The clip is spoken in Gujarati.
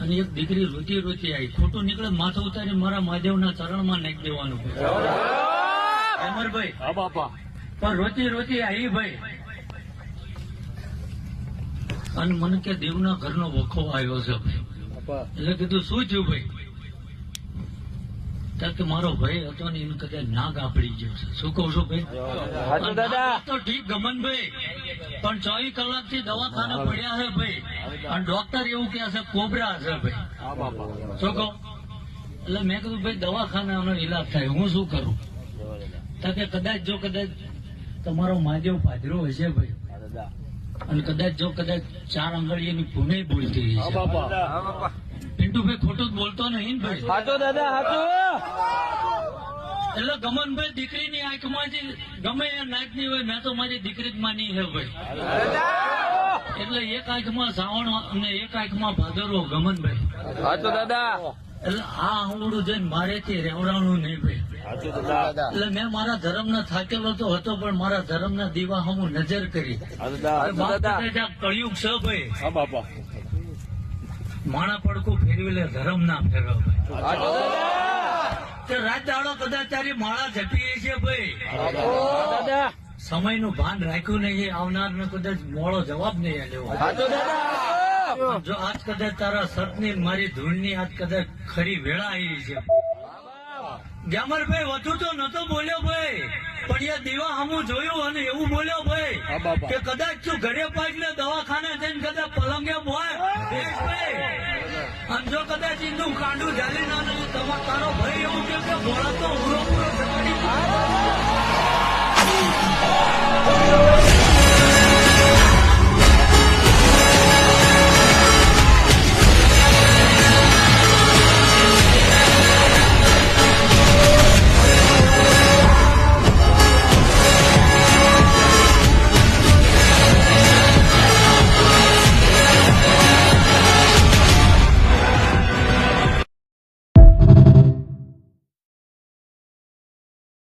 અને એક દીકરી રોતી રોતી આવી, ખોટું નીકળે માથું ઉતારી મારા મહાદેવના ચરણમાં નાખી દેવાનું. અમરભાઈ હા બાપા. પણ રોતી રોતી આવી ભાઈ, અને મને કે દેવના ઘરનો વખો આવ્યો છે ભાઈ. એટલે કીધું શું થયું ભાઈ? કે મારો ભાઈ હતો ને એને કદાચ નાગ આપડી ગયો છે. શું કહું છું ભાઈ? તો ઠીક ગમનભાઈ, પણ 24 કલાકથી દવાખાને પડ્યા છે ભાઈ, અને ડોક્ટર એવું કે છે કોબરા છે ભાઈ. શું કહું? એટલે મેં કીધું ભાઈ દવાખાનાનો ઈલાજ થાય, હું શું કરું? કે કદાચ જો કદાચ તમારો મહાદેવ પાદરો હશે ભાઈ, અને કદાચ જો કદાચ 4 આંગળીની પુણે બોલતી હશે. પિન્ટુભાઈ ખોટું જ બોલતો નહીં ને ભાઈ? હાચો દાદા હાચો. એટલે ગમનભાઈ દીકરીની આંખમાં જે ગમે એ નાચની હોય, મેં તો મારી દીકરી જ માની છે ભાઈ. એટલે એક આંખમાં શ્રાવણ અને એક આંખમાં ભાદરવો ગમનભાઈ. હાચો દાદા. એટલે આ આંગળું જઈને મારેથી રેવડાવવાનું નહીં ભાઈ. એટલે મેં મારા ધર્મના થાકેલો તો હતો, પણ મારા ધર્મના દીવા હું નજર કરી. કળિયુગ છે ભાઈ. હા બાપા. માણા પડકું ફેરવી લે, ધર્મ ના ફેરવે ભાઈ. રાત દાડો કદાચ તારી માળા ઝપી છે ભાઈ. સમયનું ભાન રાખ્યું નહીં, આવનાર ને કદાચ મોડો જવાબ નહીં લેવો. જો આજ કદાચ તારા સતની મારી ધૂળની આજ કદાચ ખરી વેળા આવી છે. ગ્યામરભાઈ વધુ તો નતો બોલ્યો ભાઈ, પણ એ દીવા સામું જોયું અને એવું બોલ્યો ભાઈ કે કદાચ તું ઘરે પાછળ દવાખાને જઈને કદાચ પલંગે બોય અને જો કદાચ ઇન્દુ કાંડું ઝાલી ના તારો ભાઈ એવું કે ભોળા તો ઉરો